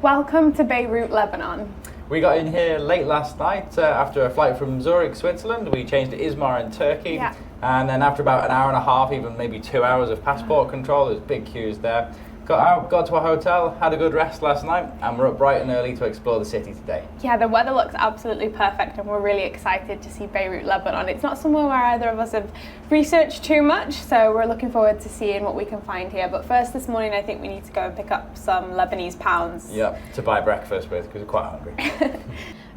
Welcome to Beirut, Lebanon. We got in here late last night after a flight from Zurich, Switzerland. We changed to Izmir in Turkey. Yeah. And then after about an hour and a half, even maybe 2 hours of passport control, there's big queues there. Got out, got to our hotel, had a good rest last night, and we're up bright and early to explore the city today. Yeah, the weather looks absolutely perfect and we're really excited to see Beirut, Lebanon. It's not somewhere where either of us have researched too much, so we're looking forward to seeing what we can find here. But first this morning, I think we need to go and pick up some Lebanese pounds. Yeah, to buy breakfast with, because we're quite hungry.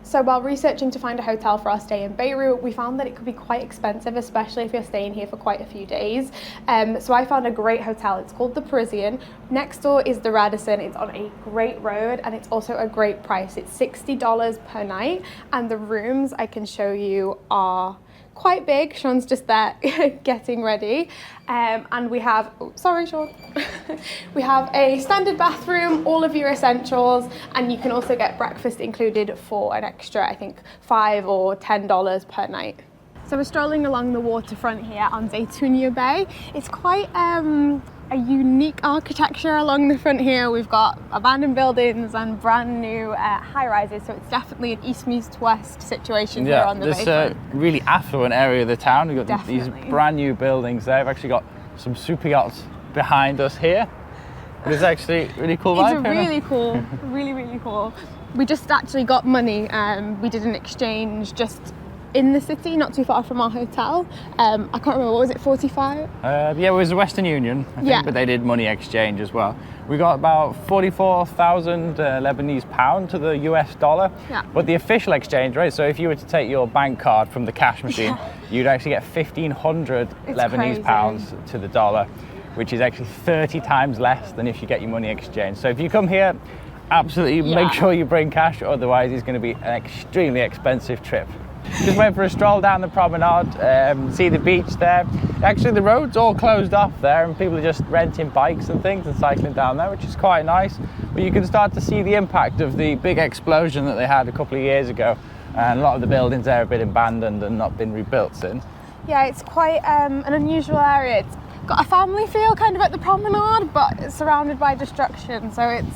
So while researching to find a hotel for our stay in Beirut, we found that it could be quite expensive, especially if you're staying here for quite a few days. So I found a great hotel. It's called the Parisian. Next door is the Radisson. It's on a great road and it's also a great price. It's $60 per night, and the rooms I can show you are quite big. Sean's just there getting ready. And we have, sorry Sean, we have a standard bathroom, all of your essentials, and you can also get breakfast included for an extra, I think, $5 or $10 per night. So we're strolling along the waterfront here on Zaitunay Bay. It's quite a unique architecture along the front here. We've got abandoned buildings and brand new high-rises, so it's definitely an east meets west situation here on the bayfront. Yeah, this really affluent area of the town. We've got these brand new buildings there. We've actually got some super yachts behind us here. It's actually a really cool vibe. It's really cool, really cool. We just actually got money. We did an exchange just in the city, not too far from our hotel. I can't remember, what was it, 45? Yeah, it was the Western Union, I think, but they did money exchange as well. We got about 44,000 Lebanese pound to the US dollar, but the official exchange rate, so if you were to take your bank card from the cash machine, you'd actually get 1,500 Lebanese pounds to the dollar, which is actually 30 times less than if you get your money exchange. So if you come here, absolutely make sure you bring cash, otherwise it's going to be an extremely expensive trip. Just went for a stroll down the promenade, see the beach there. Actually the road's all closed off there and people are just renting bikes and things and cycling down there, which is quite nice. But you can start to see the impact of the big explosion that they had a couple of years ago, and a lot of the buildings there have been abandoned and not been rebuilt since. Yeah, it's quite an unusual area. It's got a family feel kind of at the promenade, but it's surrounded by destruction, so it's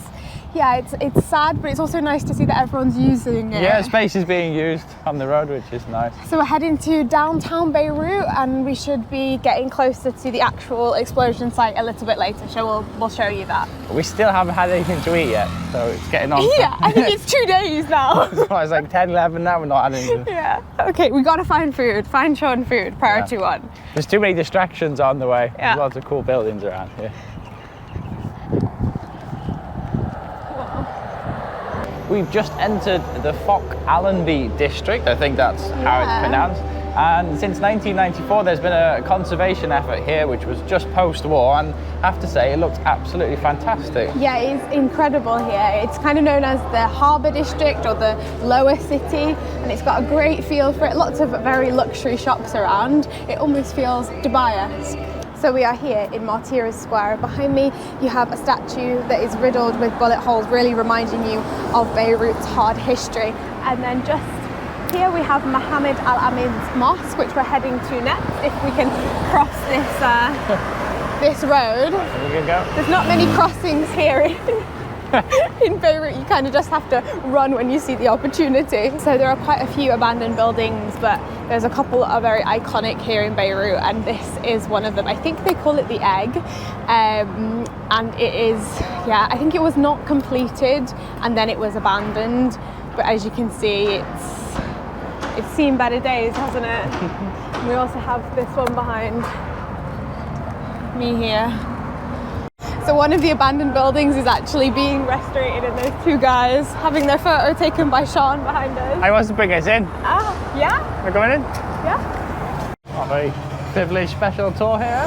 sad, but it's also nice to see that everyone's using it. Yeah, space is being used on the road, which is nice. So we're heading to downtown Beirut and we should be getting closer to the actual explosion site a little bit later, so we'll show you that. We still haven't had anything to eat yet, so it's getting on. Yeah, I think it's 2 days now. It's like 10, 11 now, we're not having anything. Yeah, okay, we gotta find food, find Sean food, priority one. There's too many distractions on the way. There's lots of cool buildings around here. We've just entered the Foch-Allenby District, I think that's how it's pronounced. And since 1994, there's been a conservation effort here, which was just post-war, and I have to say, it looks absolutely fantastic. Yeah, it's incredible here. It's kind of known as the Harbour District or the Lower City, and it's got a great feel for it. Lots of very luxury shops around. It almost feels Dubai-esque. So we are here in Martyrs Square. Behind me you have a statue that is riddled with bullet holes, really reminding you of Beirut's hard history. And then just here we have Mohammed Al-Amin's mosque, which we're heading to next, if we can cross this road. We can go. There's not many crossings here in Beirut. You kind of just have to run when you see the opportunity. So there are quite a few abandoned buildings, but there's a couple that are very iconic here in Beirut, and this is one of them. I think they call it the Egg, and it is, I think it was not completed and then it was abandoned, but as you can see, it's seen better days, hasn't it? We also have this one behind me here. So one of the abandoned buildings is actually being restorated, and there's two guys having their photo taken by Sean behind us. I want to bring us in. Ah, yeah? We're going in? Yeah. A very privileged special tour here.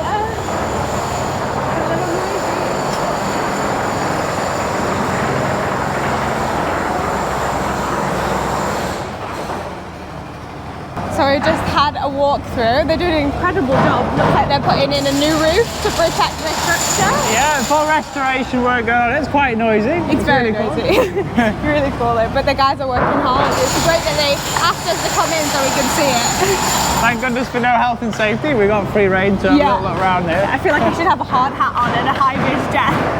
So we just had a walkthrough. They're doing an incredible job. Looks like they're putting in a new roof to protect the structure. Yeah, full restoration work going on. It's quite noisy. It's very noisy. Really cool though. But the guys are working hard. It's great that they asked us to come in so we can see it. Thank goodness for no health and safety. We got free rein to have a little look around here. I feel like I should have a hard hat on and a high-vis jacket.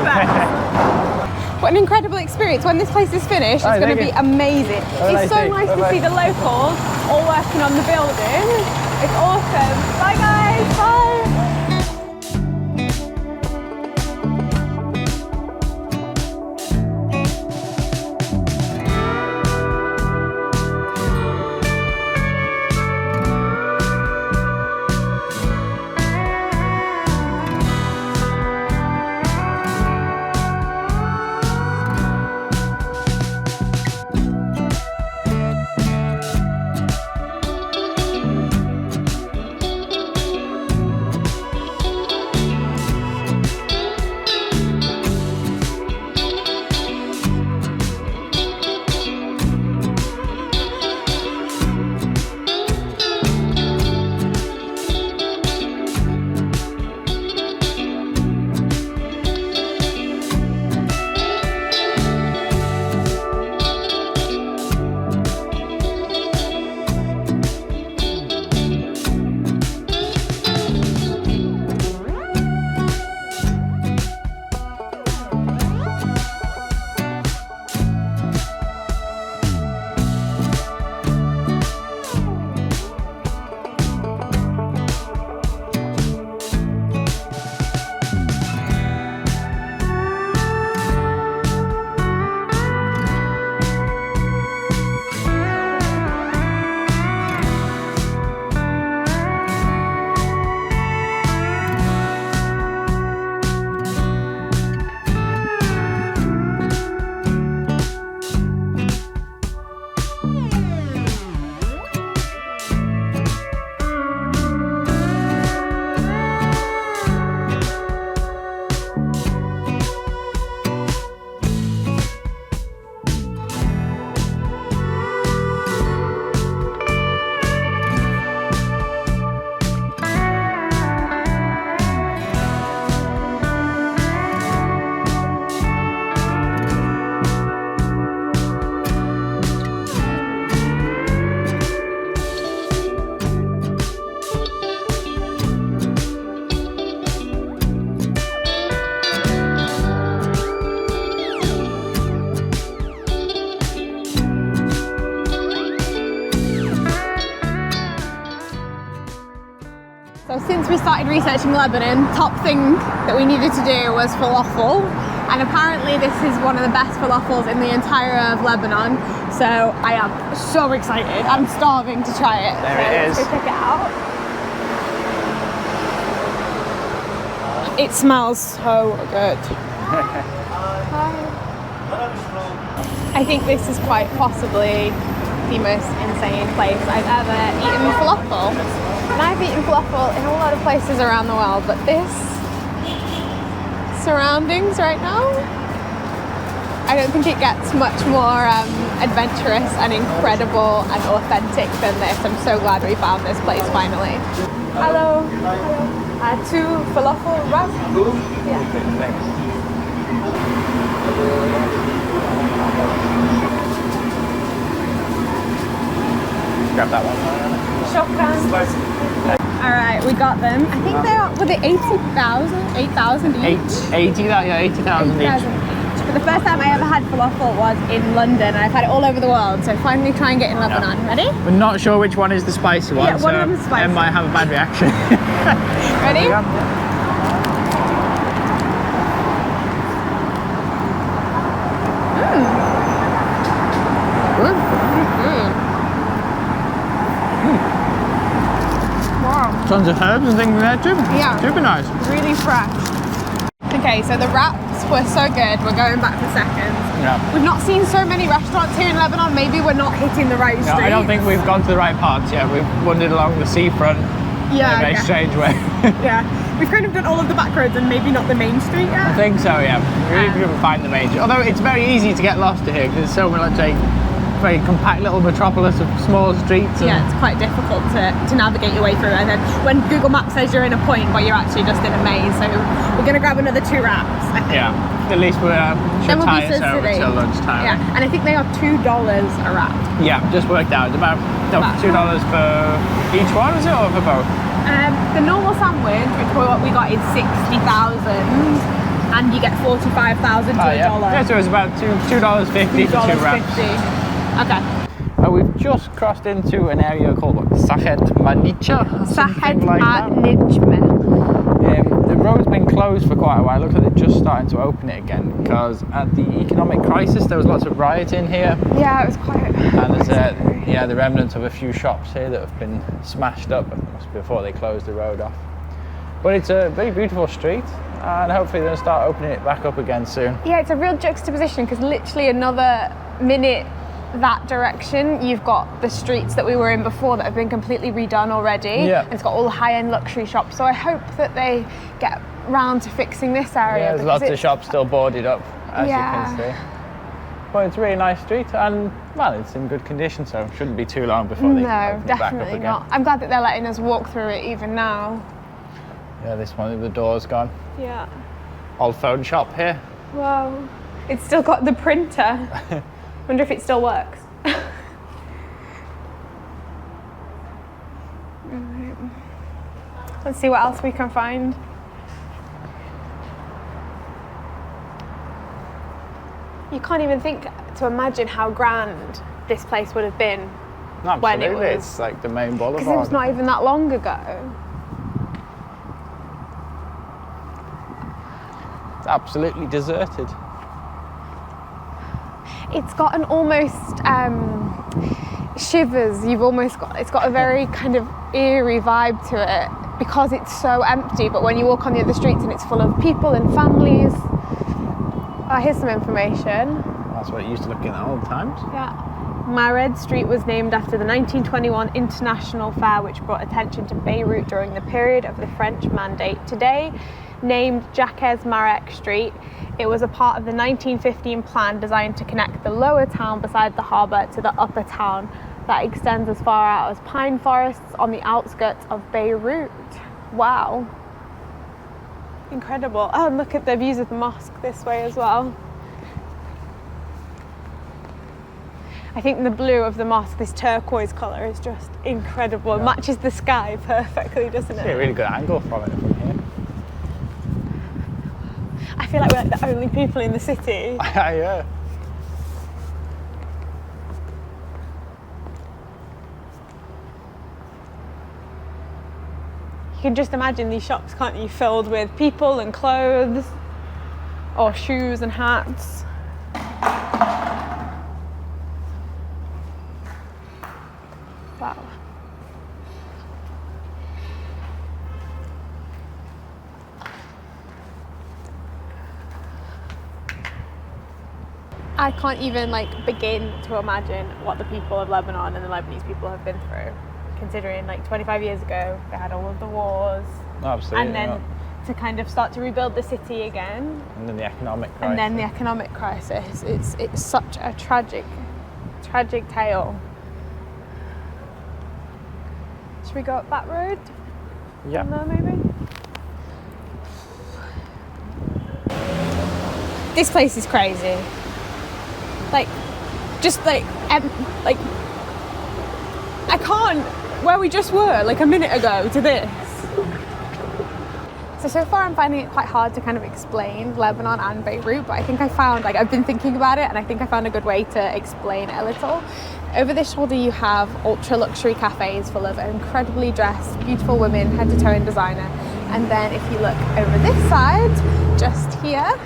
What an incredible experience. When this place is finished, it's going to be amazing. It's so nice to see the locals all working on the building. It's awesome. Bye guys, bye. So since we started researching Lebanon, top thing that we needed to do was falafel. And apparently this is one of the best falafels in the entire of Lebanon. So I am so excited. I'm starving to try it. There it is. Let's go check it out. It smells so good. I think this is quite possibly the most insane place I've ever eaten falafel. And I've eaten falafel in a lot of places around the world, but this surroundings right now, I don't think it gets much more adventurous and incredible and authentic than this. I'm so glad we found this place finally. Hello. Hello. 2 falafel wraps. Yeah. Grab that one. Shotgun. Alright, we got them. I think they are, were they 80,000? 8,000 each? 80,000 each. But the first time I ever had falafel was in London, and I've had it all over the world, so finally try and get in Lebanon. Ready? We're not sure which one is the spicy one, yeah, one of them is spicy. Em might have a bad reaction. Ready? Tons of herbs and things in there too. Yeah. Super nice. Really fresh. Okay, so the wraps were so good. We're going back for seconds. Yeah. We've not seen so many restaurants here in Lebanon. Maybe we're not hitting the right street. I don't think we've gone to the right parts yet. We've wandered along the seafront in a very strange way. Yeah. We've kind of done all of the back roads and maybe not the main street yet. I think so, yeah. We really couldn't find the main street. Although it's very easy to get lost here because it's so much like very compact little metropolis of small streets. Yeah, it's quite difficult to navigate your way through, and then when Google Maps says you're in a point but you're actually just in a maze, so we're going to grab another 2 wraps, I think. Yeah, at least we're then we'll tie us over till lunchtime. Yeah, and I think they are $2 a wrap. Yeah, just worked out. It's about $2 for each one, is it, or for both? The normal sandwich, which we got, is 60,000. and you get 45,000 to a dollar. Yeah, so it's about $2.50 for 2 wraps. Okay. We've just crossed into an area called Zaitunay. Something like that. The road's been closed for quite a while. Looks like they're just starting to open it again because at the economic crisis there was lots of rioting here. Yeah, it was quite. And there's the remnants of a few shops here that have been smashed up before they closed the road off. But it's a very beautiful street, and hopefully they'll start opening it back up again soon. Yeah, it's a real juxtaposition because literally another minute that direction, you've got the streets that we were in before that have been completely redone already. Yeah. It's got all the high-end luxury shops. So I hope that they get round to fixing this area. Yeah, there's lots of shops still boarded up, as you can see. But it's a really nice street, and well, it's in good condition, so it shouldn't be too long before they open it back up again. No, definitely not. I'm glad that they're letting us walk through it even now. Yeah, this one, the door's gone. Yeah. Old phone shop here. Wow. It's still got the printer. Wonder if it still works. Right. Let's see what else we can find. You can't even think to imagine how grand this place would have been. Absolutely, when it was. It's like the main boulevard. Because it was not even that long ago. It's absolutely deserted. It's got an almost shivers. It's got a very kind of eerie vibe to it because it's so empty. But when you walk on the other streets and it's full of people and families. Here's some information. That's what it used to look in at old times. Yeah. Maarad Street was named after the 1921 International Fair, which brought attention to Beirut during the period of the French Mandate. Today, named Jacques Marek Street, it was a part of the 1915 plan designed to connect the lower town beside the harbour to the upper town that extends as far out as pine forests on the outskirts of Beirut. Wow. Incredible. Oh, and look at the views of the mosque this way as well. I think the blue of the mosque, this turquoise colour, is just incredible. It matches the sky perfectly, doesn't it? It's a really good angle from it from here. I feel like we're like the only people in the city. Yeah. You can just imagine these shops, can't you, filled with people and clothes, or shoes and hats. Wow. I can't even begin to imagine what the people of Lebanon and the Lebanese people have been through. Considering 25 years ago they had all of the wars. Absolutely. And then to kind of start to rebuild the city again. And then the economic crisis. It's such a tragic tale. Should we go up that road? Yeah. No, maybe. This place is crazy. I can't. Where we just were a minute ago to this. So far I'm finding it quite hard to kind of explain Lebanon and Beirut, but I think I found, I've been thinking about it and I think I found a good way to explain it a little. Over this shoulder you have ultra luxury cafes full of incredibly dressed, beautiful women, head to toe in designer. And then if you look over this side, just here,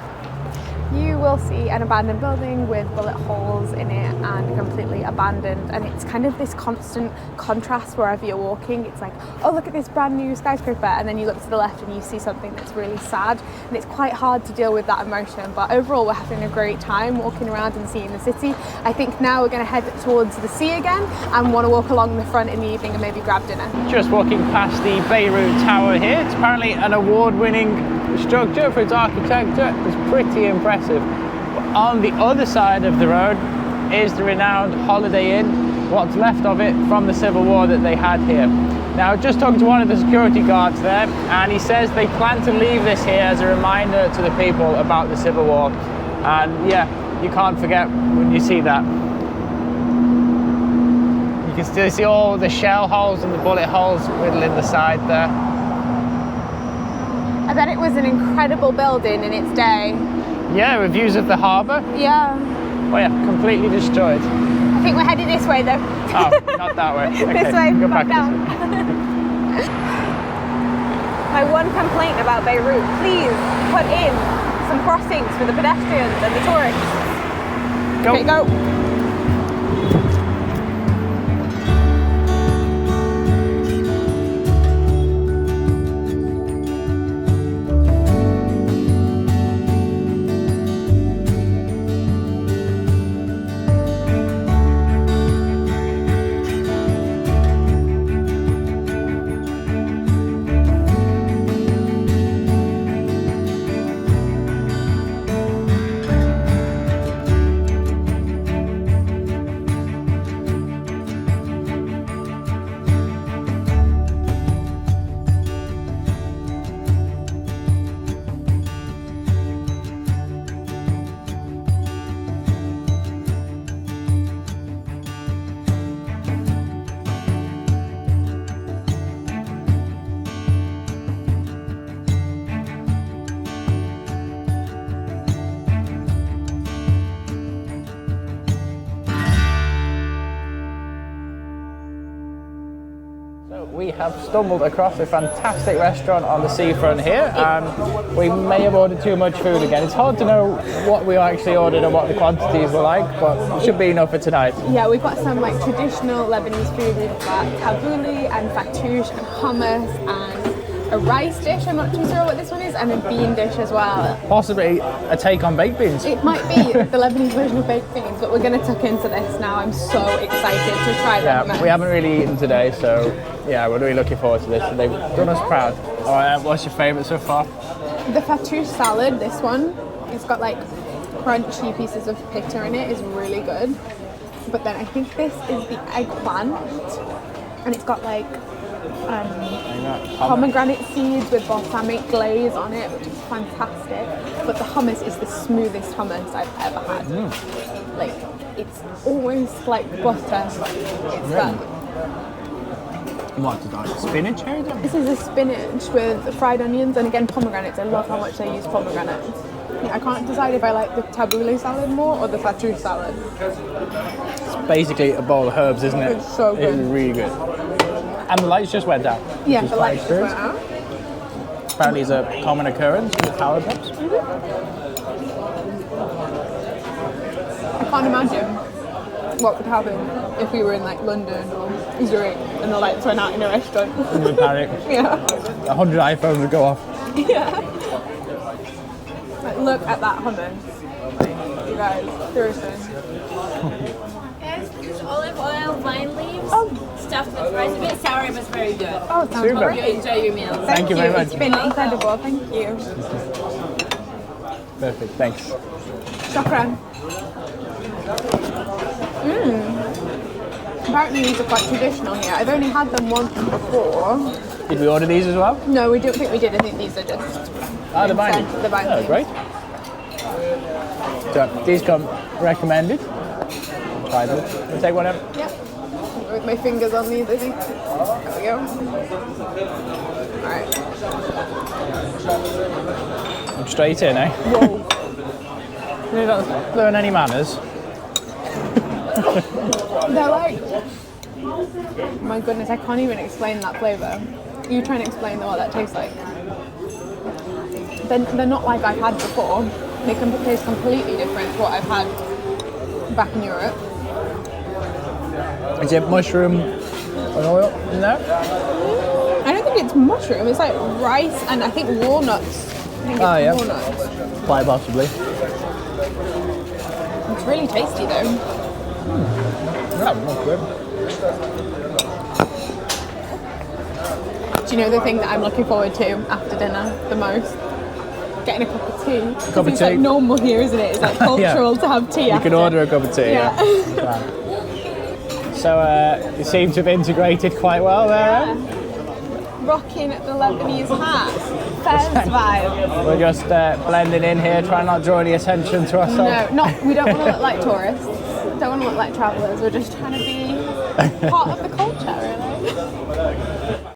you will see an abandoned building with bullet holes in it and completely abandoned, and it's kind of this constant contrast wherever you're walking. It's like, oh, look at this brand new skyscraper, and then you look to the left and you see something that's really sad, and it's quite hard to deal with that emotion. But overall we're having a great time walking around and seeing the city. I think now we're going to head towards the sea again and want to walk along the front in the evening and maybe grab dinner. Just walking past the Beirut Tower here. It's apparently an award-winning structure for its architecture. It's pretty impressive. But on the other side of the road is the renowned Holiday Inn, what's left of it from the Civil War that they had here. Now, just talking to one of the security guards there, and he says they plan to leave this here as a reminder to the people about the Civil War. And yeah, you can't forget when you see that. You can still see all the shell holes and the bullet holes riddling the side there. I bet it was an incredible building in its day. Yeah, with views of the harbour. Yeah. Oh yeah, completely destroyed. I think we're headed this way though. Oh, not that way. Okay, this way, go back down. My one complaint about Beirut, please put in some crossings for the pedestrians and the tourists. Go. Okay, go. We have stumbled across a fantastic restaurant on the seafront here, and we may have ordered too much food again. It's hard to know what we actually ordered and what the quantities were like, but it should be enough for tonight. Yeah, we've got some like traditional Lebanese food. We've got tabouli and fattoush and hummus and a rice dish. I'm not too sure what this one is, and a bean dish as well. Possibly a take on baked beans. It might be the Lebanese version of baked beans, but we're going to tuck into this now. I'm so excited to try them. Yeah, we haven't really eaten today, so yeah, we're really looking forward to this. They've done us proud. All right, what's your favourite so far? The fattoush salad, this one, it's got like crunchy pieces of pita in it, is really good. But then I think this is the eggplant, and it's got like pomegranate seeds with balsamic glaze on it, which is fantastic. But the hummus is the smoothest hummus I've ever had. Like, it's almost like butter. It's that. What is that? Spinach here? This is a spinach with fried onions and again pomegranates. I love how much they use pomegranates. I can't decide if I like the tabouli salad more or the fattoush salad. It's basically a bowl of herbs, isn't it? It's so good. It's really good. And the lights just went out. Yeah, the lights just went out. Apparently it's a common occurrence in the tower tops. I can't imagine what would happen if we were in like London or Zurich and the lights went out in a restaurant. In the panic. Yeah. 100 iPhones would go off. Yeah. Like, look at that hummus. Like, you guys, seriously. It's olive oil, vine leaves, stuffed with rice. A bit sour, but it's very good. Oh, it sounds Super. great. You enjoy your meals. Thank you very much. It's been incredible. Thank you. Perfect, thanks. Shukran. Apparently these are quite traditional here. I've only had them once before. Did we order these as well? No, we don't think we did. I think these are just The binding. the binding. Oh, great. So these come recommended. Try them. We'll take one out. Yeah. With my fingers on these, I think. There we go. Alright. I'm straight in, eh? Whoa. You don't learn any manners. They're like... My goodness, I can't even explain that flavour. You try and explain what that tastes like. They're not like I've had before. They can taste completely different to what I've had back in Europe. Is it mushroom and oil in there? I don't think it's mushroom. It's like rice and I think walnuts. I think it's walnuts. Quite possibly. It's really tasty though. Yeah, that's good. Do you know the thing that I'm looking forward to after dinner the most? Getting a cup of tea. Cup of it's tea. like normal here, isn't it? It's like cultural to have tea. You after. can order a cup of tea. Yeah. Wow. So you seem to have integrated quite well there. Rocking the Lebanese hat. Fez vibe. We're just blending in here, trying not to draw any attention to ourselves. No, we don't want to look like tourists. Don't want to look like travellers. We're just trying to be part of the culture.